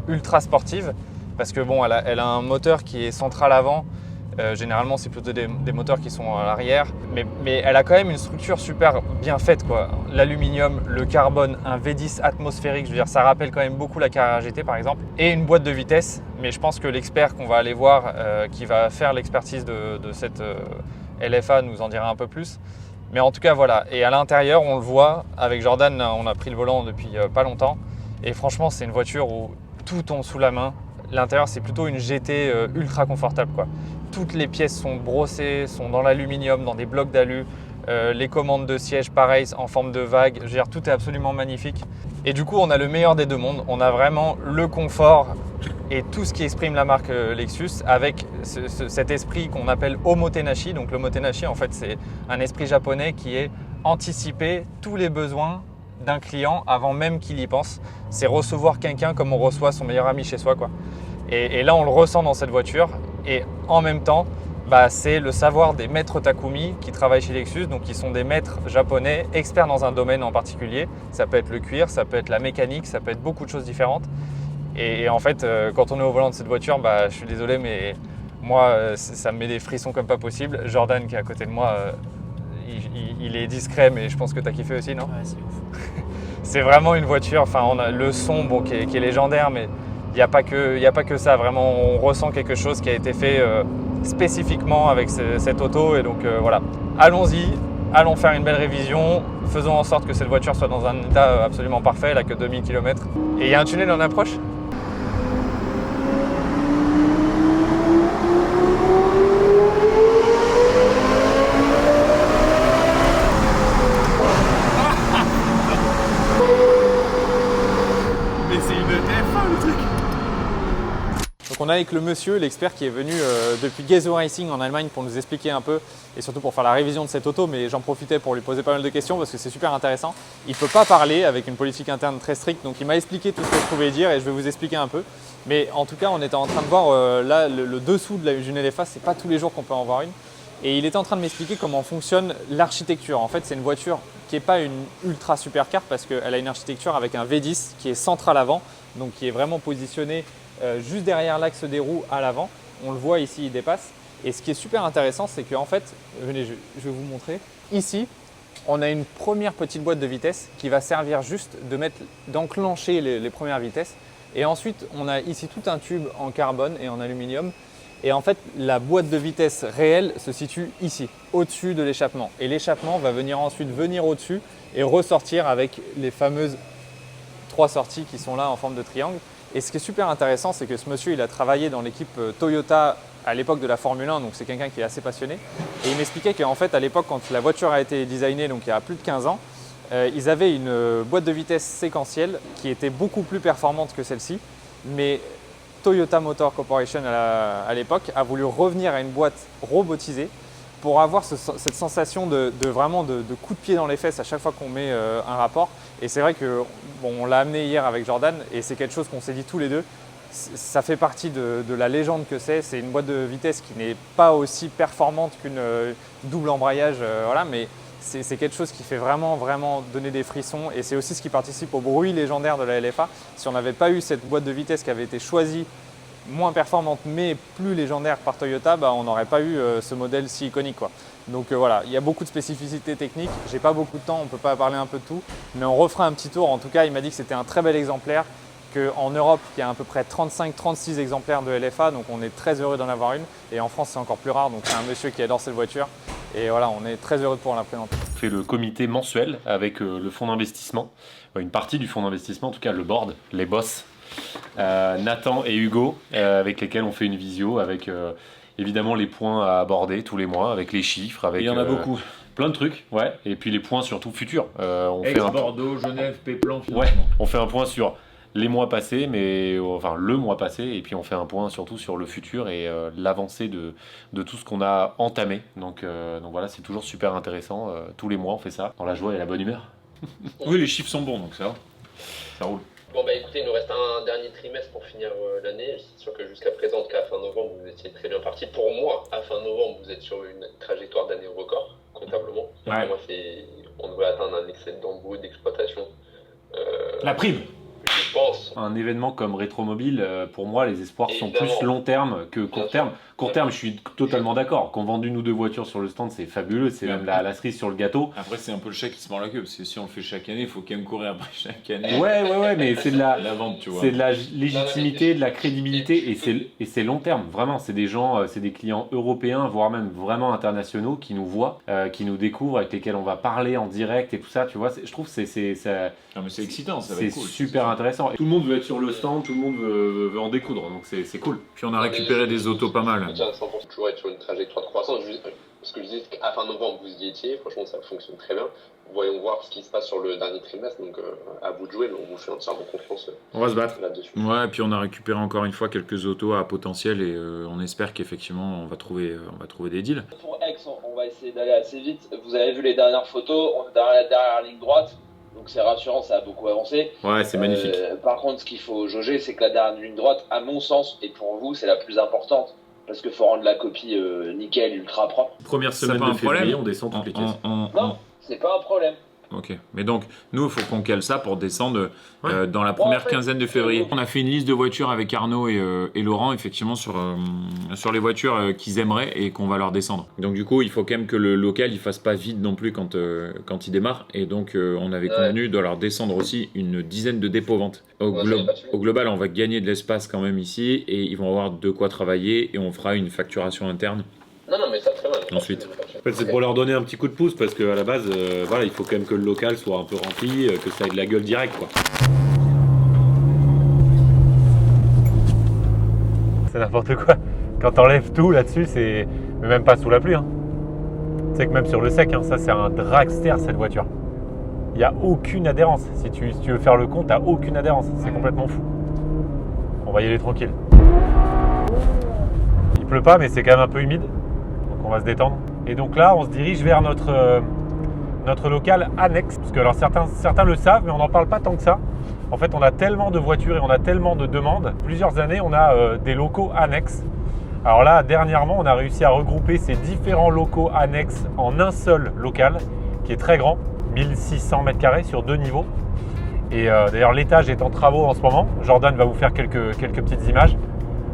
ultra sportive parce que bon, elle a un moteur qui est central avant. Généralement, c'est plutôt des moteurs qui sont à l'arrière. Mais elle a quand même une structure super bien faite, quoi. L'aluminium, le carbone, un V10 atmosphérique, je veux dire, ça rappelle quand même beaucoup la Carrera GT par exemple. Et une boîte de vitesse. Mais je pense que l'expert qu'on va aller voir, qui va faire l'expertise de cette LFA, nous en dira un peu plus. Mais en tout cas, voilà. Et à l'intérieur, on le voit, avec Jordan, on a pris le volant depuis pas longtemps. Et franchement, c'est une voiture où tout tombe sous la main. L'intérieur, c'est plutôt une GT ultra confortable, quoi. Toutes les pièces sont brossées, sont dans l'aluminium, dans des blocs d'alu. Les commandes de siège, pareil, en forme de vague. Je veux dire, tout est absolument magnifique. Et du coup, on a le meilleur des deux mondes. On a vraiment le confort et tout ce qui exprime la marque Lexus avec cet esprit qu'on appelle omotenashi. Donc l'omotenashi, en fait, c'est un esprit japonais qui est anticiper tous les besoins d'un client avant même qu'il y pense. C'est recevoir quelqu'un comme on reçoit son meilleur ami chez soi, quoi. Et là, on le ressent dans cette voiture. Et en même temps, bah, c'est le savoir des maîtres Takumi qui travaillent chez Lexus, donc qui sont des maîtres japonais experts dans un domaine en particulier. Ça peut être le cuir, ça peut être la mécanique, ça peut être beaucoup de choses différentes. Et en fait, quand on est au volant de cette voiture, bah, je suis désolé, mais moi, ça me met des frissons comme pas possible. Jordan, qui est à côté de moi, il est discret, mais je pense que tu as kiffé aussi, non? Ouais, c'est ouf. C'est vraiment une voiture, enfin, on a le son bon, qui est légendaire, mais il n'y a pas que ça. Vraiment, on ressent quelque chose qui a été fait spécifiquement avec cette auto. Et donc voilà, allons-y, allons faire une belle révision. Faisons en sorte que cette voiture soit dans un état absolument parfait, elle n'a que 2000 km. Et il y a un tunnel en approche. Mais c'est une F1 le truc. Donc on est avec le monsieur, l'expert qui est venu depuis Gazoo Racing en Allemagne pour nous expliquer un peu et surtout pour faire la révision de cette auto, mais j'en profitais pour lui poser pas mal de questions parce que c'est super intéressant. Il ne peut pas parler avec une politique interne très stricte, donc il m'a expliqué tout ce que je pouvais dire et je vais vous expliquer un peu. Mais en tout cas, on était en train de voir là le dessous d'une LFA, c'est pas tous les jours qu'on peut en voir une. Et il était en train de m'expliquer comment fonctionne l'architecture. En fait, c'est une voiture qui n'est pas une ultra supercar parce qu'elle a une architecture avec un V10 qui est central avant, donc qui est vraiment positionné juste derrière l'axe des roues à l'avant. On le voit ici, il dépasse. Et ce qui est super intéressant, c'est qu'en fait, venez, je vais vous montrer. Ici, on a une première petite boîte de vitesse qui va servir juste d'enclencher les premières vitesses. Et ensuite, on a ici tout un tube en carbone et en aluminium Et en fait, la boîte de vitesse réelle se situe ici, au-dessus de l'échappement. Et l'échappement va venir ensuite au-dessus et ressortir avec les fameuses 3 sorties qui sont là en forme de triangle. Et ce qui est super intéressant, c'est que ce monsieur, il a travaillé dans l'équipe Toyota à l'époque de la Formule 1, donc c'est quelqu'un qui est assez passionné. Et il m'expliquait qu'en fait, à l'époque, quand la voiture a été designée, donc il y a plus de 15 ans, ils avaient une boîte de vitesse séquentielle qui était beaucoup plus performante que celle-ci. Mais Toyota Motor Corporation à l'époque a voulu revenir à une boîte robotisée pour avoir cette sensation de coup de pied dans les fesses à chaque fois qu'on met un rapport. Et c'est vrai que on l'a amené hier avec Jordan et c'est quelque chose qu'on s'est dit tous les deux. Ça fait partie de la légende que c'est. C'est une boîte de vitesse qui n'est pas aussi performante qu'une double embrayage, voilà, mais c'est quelque chose qui fait vraiment donner des frissons et c'est aussi ce qui participe au bruit légendaire de la LFA. Si on n'avait pas eu cette boîte de vitesse qui avait été choisie, moins performante mais plus légendaire par Toyota, on n'aurait pas eu ce modèle si iconique, quoi. Donc voilà, il y a beaucoup de spécificités techniques. J'ai pas beaucoup de temps, on ne peut pas parler un peu de tout, mais on refera un petit tour. En tout cas, il m'a dit que c'était un très bel exemplaire, qu'en Europe, il y a à peu près 35-36 exemplaires de LFA, donc on est très heureux d'en avoir une. Et en France, c'est encore plus rare, donc c'est un monsieur qui adore cette voiture. Et voilà, on est très heureux de pouvoir la présenter. On fait le comité mensuel avec le fonds d'investissement, une partie du fonds d'investissement, en tout cas le board, les boss, Nathan et Hugo, avec lesquels on fait une visio avec évidemment les points à aborder tous les mois, avec les chiffres, avec Il y en a beaucoup. Plein de trucs, ouais. Et puis les points surtout futurs. On Aix, fait un Bordeaux, Genève, Péplan, finalement. Ouais, on fait un point sur les mois passés, mais enfin le mois passé, et puis on fait un point surtout sur le futur et l'avancée de tout ce qu'on a entamé. Donc voilà, c'est toujours super intéressant. Tous les mois, on fait ça dans la joie et la bonne humeur. Oui, les chiffres sont bons, donc ça roule. Bon écoutez, il nous reste un dernier trimestre pour finir l'année. C'est sûr que jusqu'à présent, en tout cas à fin novembre, vous étiez très bien parti. Pour moi, à fin novembre, vous êtes sur une trajectoire d'année record, comptablement. Ouais. Pour moi, on devrait atteindre un excédent brut d'exploitation. La prime. Je pense. Un événement comme Rétromobile, pour moi, les espoirs sont Évidemment. plus long terme que court terme. Court terme, je suis totalement d'accord. Qu'on vende une ou deux voitures sur le stand, c'est fabuleux. C'est même la cerise sur le gâteau. Après, c'est un peu le chat qui se mord la queue, parce que si on le fait chaque année, il faut quand même courir après chaque année. Ouais, mais c'est de la vente, tu vois. C'est de la légitimité, de la crédibilité, et c'est long terme. Vraiment, c'est des gens, c'est des clients européens, voire même vraiment internationaux, qui nous voient, qui nous découvrent, avec lesquels on va parler en direct et tout ça. Tu vois, je trouve que c'est excitant, ça va c'est être cool. super intéressant. Tout le monde veut être sur le stand, tout le monde veut en découdre, donc c'est cool. Puis on a récupéré des autos pas mal. Je tiens à 100% toujours être sur une trajectoire de croissance. Ce que je disais, c'est qu'à fin novembre, vous y étiez. Franchement, ça fonctionne très bien. Voyons voir ce qui se passe sur le dernier trimestre. Donc, à vous de jouer, mais on vous fait entièrement confiance On va se battre là-dessus. Ouais, et puis on a récupéré encore une fois quelques autos à potentiel et on espère qu'effectivement on va trouver des deals. Pour Aix, on va essayer d'aller assez vite. Vous avez vu les dernières photos, on est derrière la ligne droite. Donc c'est rassurant, ça a beaucoup avancé. Ouais, c'est magnifique. Par contre, ce qu'il faut jauger, c'est que la dernière ligne droite, à mon sens, et pour vous, c'est la plus importante. Parce qu'il faut rendre la copie nickel, ultra propre. Première semaine pas de un problème. février, on descend toutes les caisses. Non, c'est pas un problème. Ok, mais donc nous il faut qu'on cale ça pour descendre dans la première quinzaine de février. On a fait une liste de voitures avec Arnaud et Laurent effectivement sur les voitures qu'ils aimeraient et qu'on va leur descendre. Donc du coup il faut quand même que le local il fasse pas vide non plus quand il démarre et donc on avait convenu de leur descendre aussi une dizaine de dépôts-ventes. Au global on va gagner de l'espace quand même ici et ils vont avoir de quoi travailler et on fera une facturation interne. Non, mais ça très mal. Ensuite. En fait, c'est pour leur donner un petit coup de pouce parce qu'à la base, voilà, il faut quand même que le local soit un peu rempli, que ça ait de la gueule directe, quoi. C'est n'importe quoi. Quand t'enlèves tout là-dessus, c'est même pas sous la pluie. Hein. Tu sais que même sur le sec, hein, ça c'est un dragster cette voiture. Il n'y a aucune adhérence. Si tu veux faire le compte, t'as aucune adhérence. C'est complètement fou. On va y aller tranquille. Il pleut pas, mais c'est quand même un peu humide. On va se détendre. Et donc là, on se dirige vers notre local annexe. Parce que alors certains le savent, mais on n'en parle pas tant que ça. En fait, on a tellement de voitures et on a tellement de demandes. Plusieurs années, on a des locaux annexes. Alors là, dernièrement, on a réussi à regrouper ces différents locaux annexes en un seul local, qui est très grand, 1600 m² sur 2 niveaux. Et d'ailleurs, l'étage est en travaux en ce moment. Jordan va vous faire quelques petites images.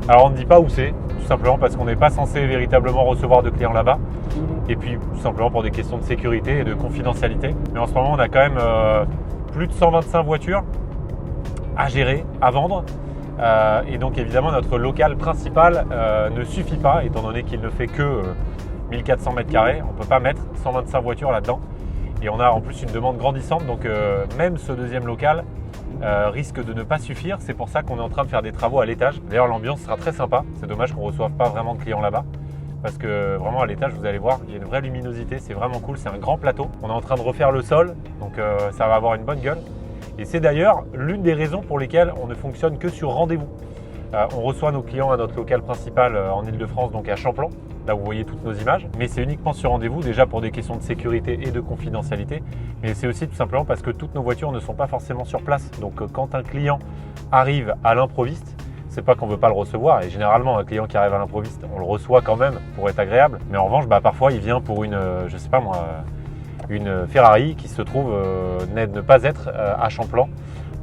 Alors on ne dit pas où c'est, tout simplement parce qu'on n'est pas censé véritablement recevoir de clients là-bas. Et puis tout simplement pour des questions de sécurité et de confidentialité. Mais en ce moment on a quand même plus de 125 voitures à gérer, à vendre. Et donc évidemment notre local principal ne suffit pas, étant donné qu'il ne fait que 1400 mètres carrés. On ne peut pas mettre 125 voitures là-dedans. Et on a en plus une demande grandissante, donc même ce deuxième local risque de ne pas suffire. C'est pour ça qu'on est en train de faire des travaux à l'étage. D'ailleurs l'ambiance sera très sympa. C'est dommage qu'on ne reçoive pas vraiment de clients là-bas. Parce que vraiment à l'étage, vous allez voir, il y a une vraie luminosité, c'est vraiment cool, c'est un grand plateau. On est en train de refaire le sol, donc ça va avoir une bonne gueule. Et c'est d'ailleurs l'une des raisons pour lesquelles on ne fonctionne que sur rendez-vous. On reçoit nos clients à notre local principal en Ile-de-France, donc à Champlain, là où vous voyez toutes nos images. Mais c'est uniquement sur rendez-vous, déjà pour des questions de sécurité et de confidentialité. Mais c'est aussi tout simplement parce que toutes nos voitures ne sont pas forcément sur place. Donc quand un client arrive à l'improviste, c'est pas qu'on veut pas le recevoir. Et généralement, un client qui arrive à l'improviste, on le reçoit quand même pour être agréable. Mais en revanche, parfois, il vient pour une, je sais pas moi, une Ferrari qui se trouve ne pas être à Champlain.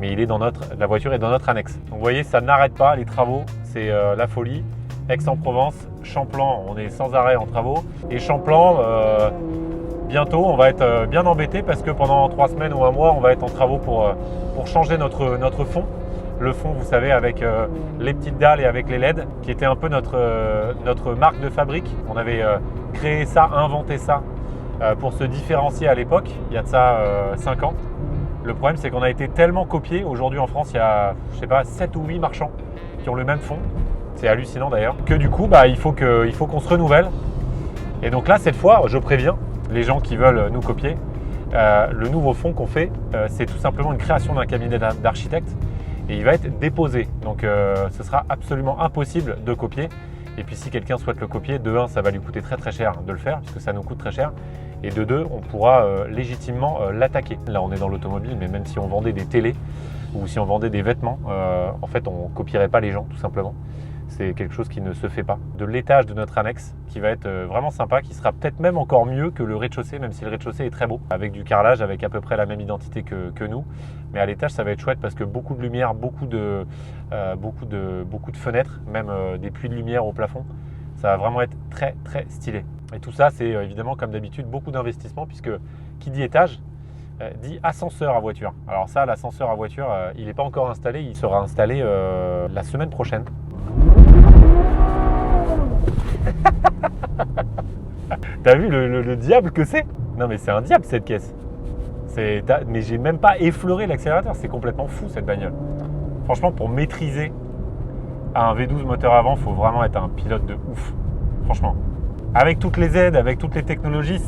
Mais la voiture est dans notre annexe. Donc vous voyez, ça n'arrête pas, les travaux, c'est la folie. Aix-en-Provence, Champlain, on est sans arrêt en travaux. Et Champlain, bientôt, on va être bien embêté parce que pendant 3 semaines ou un mois, on va être en travaux pour changer notre fond. Le fond, vous savez, avec les petites dalles et avec les LED, qui était un peu notre marque de fabrique. On avait créé ça, inventé ça pour se différencier à l'époque, il y a de ça 5 ans. Le problème, c'est qu'on a été tellement copié. Aujourd'hui, en France, il y a, je sais pas, 7 ou 8 marchands qui ont le même fond. C'est hallucinant d'ailleurs. Que du coup, il faut qu'on se renouvelle. Et donc là, cette fois, je préviens les gens qui veulent nous copier. Le nouveau fond qu'on fait, c'est tout simplement une création d'un cabinet d'architectes. Et il va être déposé. Donc, ce sera absolument impossible de copier. Et puis, si quelqu'un souhaite le copier, de 1, ça va lui coûter très très cher de le faire, puisque ça nous coûte très cher. Et de 2, on pourra légitimement l'attaquer. Là, on est dans l'automobile, mais même si on vendait des télés ou si on vendait des vêtements, en fait, on ne copierait pas les gens, tout simplement. C'est quelque chose qui ne se fait pas. De l'étage de notre annexe, qui va être vraiment sympa, qui sera peut-être même encore mieux que le rez-de-chaussée, même si le rez-de-chaussée est très beau, avec du carrelage, avec à peu près la même identité que nous. Mais à l'étage, ça va être chouette parce que beaucoup de lumière, beaucoup de fenêtres, même des puits de lumière au plafond. Ça va vraiment être très très stylé. Et tout ça, c'est évidemment comme d'habitude beaucoup d'investissement, puisque qui dit étage dit ascenseur à voiture. Alors ça, l'ascenseur à voiture, il n'est pas encore installé, il sera installé la semaine prochaine. T'as vu le diable que c'est? Non mais c'est un diable cette caisse. Mais j'ai même pas effleuré l'accélérateur, c'est complètement fou cette bagnole. Franchement, pour maîtriser un V12 moteur avant, il faut vraiment être un pilote de ouf. Franchement. Avec toutes les aides, avec toutes les technologies,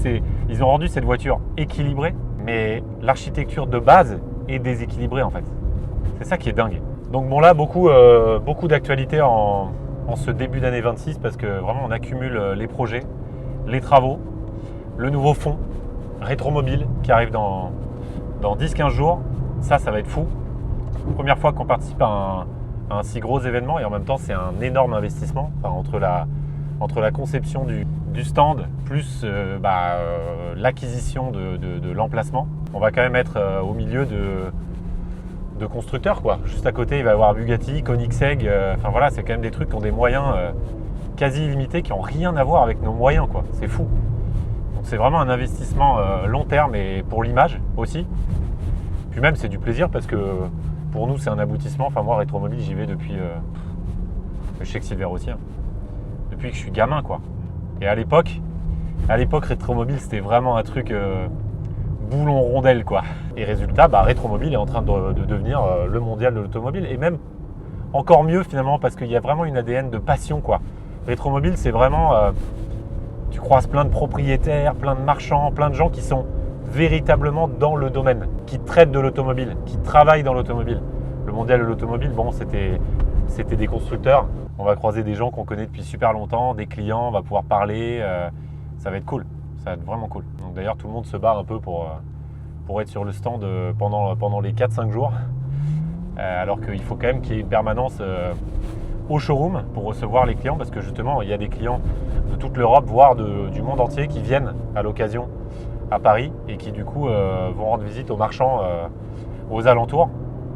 ils ont rendu cette voiture équilibrée, mais l'architecture de base est déséquilibrée en fait. C'est ça qui est dingue. Donc bon là, beaucoup d'actualités en ce début d'année 26 parce que vraiment on accumule les projets, les travaux, le nouveau fond, Rétromobile qui arrive dans 10-15 jours. Ça va être fou. Première fois qu'on participe à un si gros événement et en même temps c'est un énorme investissement. Enfin, entre la conception du stand plus l'acquisition de l'emplacement. On va quand même être au milieu de constructeurs quoi. Juste à côté il va y avoir Bugatti, Koenigsegg, enfin voilà, c'est quand même des trucs qui ont des moyens quasi illimités qui n'ont rien à voir avec nos moyens quoi. C'est fou. Donc c'est vraiment un investissement long terme et pour l'image aussi. Puis même c'est du plaisir parce que pour nous c'est un aboutissement. Enfin moi Rétromobile j'y vais depuis je sais que Silver aussi hein. Depuis que je suis gamin quoi. Et à l'époque Rétromobile c'était vraiment un truc boulon rondelle quoi. Et résultat, Rétromobile est en train de devenir le mondial de l'automobile et même encore mieux finalement parce qu'il y a vraiment une ADN de passion quoi. Rétromobile c'est vraiment, tu croises plein de propriétaires, plein de marchands, plein de gens qui sont véritablement dans le domaine, qui traitent de l'automobile, qui travaillent dans l'automobile. Le mondial de l'automobile, bon c'était des constructeurs. On va croiser des gens qu'on connaît depuis super longtemps, des clients, on va pouvoir parler, ça va être cool, ça va être vraiment cool. Donc d'ailleurs tout le monde se barre un peu pour être sur le stand pendant les 4-5 jours, alors qu'il faut quand même qu'il y ait une permanence au showroom pour recevoir les clients, parce que justement il y a des clients de toute l'Europe, voire du monde entier qui viennent à l'occasion à Paris et qui du coup vont rendre visite aux marchands aux alentours.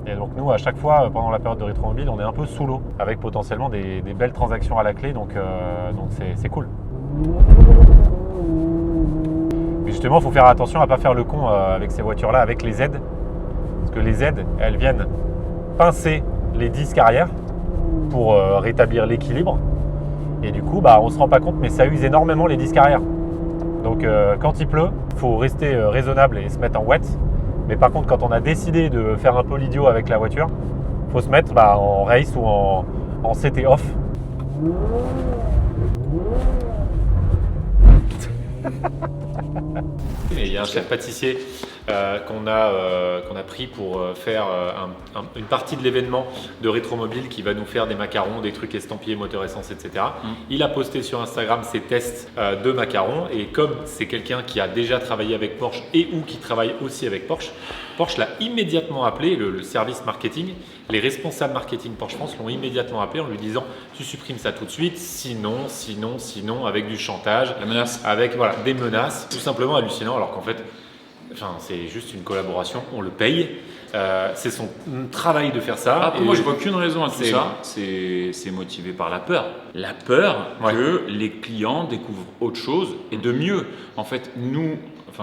Et donc nous, à chaque fois, pendant la période de Rétromobile, on est un peu sous l'eau, avec potentiellement des belles transactions à la clé, donc c'est cool. Mais justement, il faut faire attention à ne pas faire le con avec ces voitures-là, avec les aides. Parce que les aides, elles viennent pincer les disques arrière. pour rétablir l'équilibre. Et du coup, on ne se rend pas compte, mais ça use énormément les disques arrière. Donc quand il pleut, il faut rester raisonnable et se mettre en wet. Mais par contre, quand on a décidé de faire un peu l'idiot avec la voiture, il faut se mettre en race ou en CT off. Et il y a un chef pâtissier qu'on a pris pour faire une partie de l'événement de Rétromobile qui va nous faire des macarons, des trucs estampillés, moteur essence, etc. Il a posté sur Instagram ses tests de macarons et comme c'est quelqu'un qui a déjà travaillé avec Porsche et ou qui travaille aussi avec Porsche, Porsche l'a immédiatement appelé, le service marketing, les responsables marketing Porsche France l'ont immédiatement appelé en lui disant tu supprimes ça tout de suite, sinon, avec du chantage, avec des menaces, tout simplement hallucinant alors qu'en fait, c'est juste une collaboration, on le paye, c'est son travail de faire ça. Après, moi je vois qu'une raison à tout ça, c'est motivé par la peur. La peur que les clients découvrent autre chose et de mieux. En fait, nous,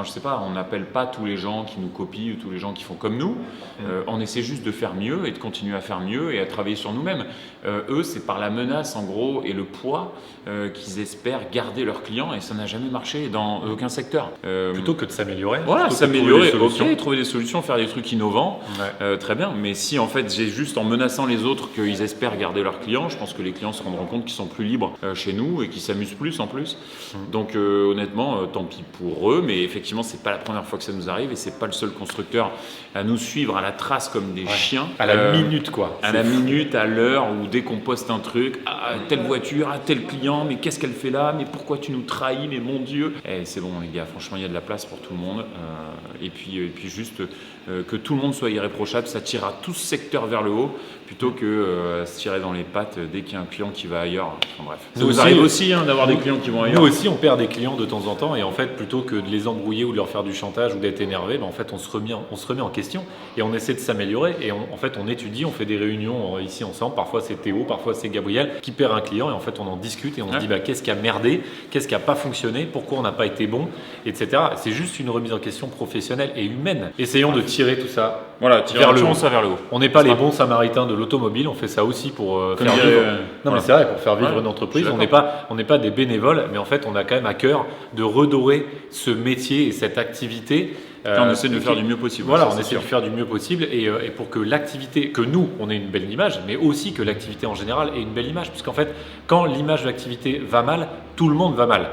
je sais pas, on n'appelle pas tous les gens qui nous copient ou tous les gens qui font comme nous. On essaie juste de faire mieux et de continuer à faire mieux et à travailler sur nous-mêmes. Eux, c'est par la menace en gros et le poids qu'ils espèrent garder leurs clients et ça n'a jamais marché dans aucun secteur. Plutôt que de s'améliorer. Voilà, s'améliorer, trouver des solutions, faire des trucs innovants, très bien. Mais si en fait j'ai juste en menaçant les autres qu'ils espèrent garder leurs clients, je pense que les clients se rendront compte qu'ils sont plus libres chez nous et qu'ils s'amusent plus en plus. Donc honnêtement, tant pis pour eux, mais effectivement c'est pas la première fois que ça nous arrive et c'est pas le seul constructeur à nous suivre à la trace comme des chiens. À la minute quoi. À la minute, à l'heure, où dès qu'on poste un truc, telle voiture, tel client, mais qu'est-ce qu'elle fait là, mais pourquoi tu nous trahis, mais mon Dieu. Et c'est bon les gars, franchement il y a de la place pour tout le monde. Et puis juste que tout le monde soit irréprochable, ça tirera tout ce secteur vers le haut plutôt que se tirer dans les pattes dès qu'il y a un client qui va ailleurs. Enfin bref. Ça nous arrive aussi d'avoir des clients qui vont ailleurs. Nous aussi on perd des clients de temps en temps et en fait plutôt que de les embrouiller ou de leur faire du chantage ou d'être énervé, en fait on se remet en question et on essaie de s'améliorer et en fait on étudie, on fait des réunions ici ensemble, parfois c'est Théo, parfois c'est Gabriel qui perd un client et en fait on en discute et on se dit qu'est-ce qui a merdé, qu'est-ce qui a pas fonctionné, pourquoi on n'a pas été bon, etc. C'est juste une remise en question professionnelle et humaine. Essayons de tirer tout ça vers le haut. On n'est pas les bons samaritains de l'automobile, on fait ça aussi pour faire vivre. Mais c'est vrai, pour faire vivre une entreprise, on n'est pas des bénévoles, mais en fait on a quand même à cœur de redorer ce métier et cette activité. On essaie de faire du mieux possible. Voilà, on essaie de faire du mieux possible et pour que l'activité, que nous, on ait une belle image, mais aussi que l'activité en général ait une belle image. Puisqu'en fait, quand l'image de l'activité va mal, tout le monde va mal.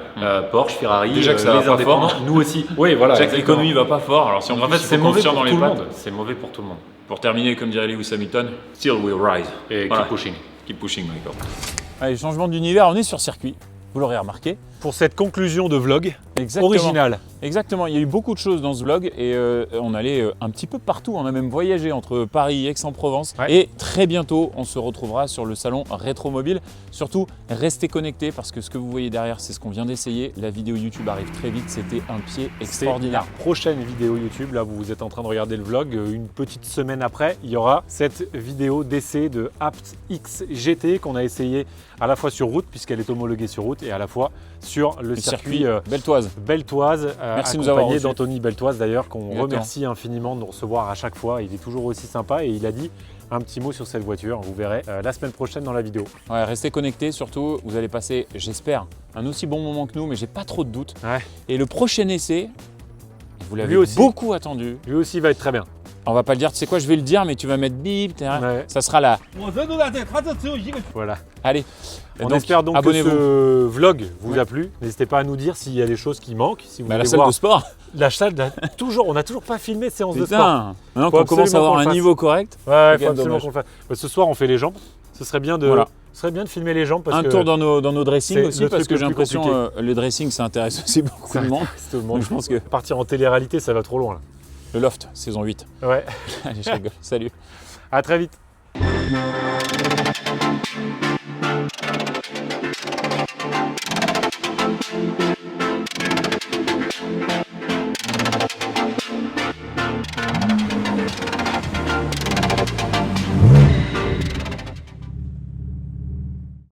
Porsche, Ferrari, déjà que ça les va indépendants, pas fort. nous aussi. Oui, voilà. Déjà que l'économie va pas fort, alors si on c'est mauvais pour tout le monde. C'est mauvais pour tout le monde. Pour terminer, comme dirait Lewis Hamilton, still will rise. Et voilà. Keep pushing, Michael. Allez, changement d'univers, on est sur circuit. Vous l'aurez remarqué. Pour cette conclusion de vlog original. Exactement, il y a eu beaucoup de choses dans ce vlog et on allait un petit peu partout. On a même voyagé entre Paris, Aix-en-Provence. Et très bientôt, on se retrouvera sur le salon Rétromobile. Surtout, restez connectés parce que ce que vous voyez derrière, c'est ce qu'on vient d'essayer. La vidéo YouTube arrive très vite, c'était un pied extraordinaire. La prochaine vidéo YouTube, là vous êtes en train de regarder le vlog, une petite semaine après, il y aura cette vidéo d'essai de Apt X GT qu'on a essayé à la fois sur route puisqu'elle est homologuée sur route et à la fois sur le circuit Beltoise. Merci de nous avoir reçus. D'Anthony Beltoise d'ailleurs, qu'on remercie infiniment de nous recevoir à chaque fois. Il est toujours aussi sympa et il a dit un petit mot sur cette voiture. Vous verrez la semaine prochaine dans la vidéo. Ouais, restez connectés surtout. Vous allez passer, j'espère, un aussi bon moment que nous, mais j'ai pas trop de doutes. Et le prochain essai, vous l'avez beaucoup attendu. Lui aussi va être très bien. On va pas le dire, tu sais quoi, je vais le dire, mais tu vas mettre bip, ça sera là. Voilà. Allez. On espère donc que ce vlog vous a plu. N'hésitez pas à nous dire s'il y a des choses qui manquent. Si vous voulez la salle de sport. La salle, on n'a toujours pas filmé de séance de sport. Maintenant qu'on commence à avoir un niveau correct. Ouais, il faut absolument qu'on le fasse. Ce soir, on fait les jambes. Ce serait bien de filmer les jambes. Un tour dans nos dressings aussi, parce que j'ai l'impression que le dressing, ça intéresse aussi beaucoup de monde. Donc je pense que partir en télé-réalité, ça va trop loin. Là. Le Loft, saison 8. Ouais. Allez, je rigole. Salut. À très vite.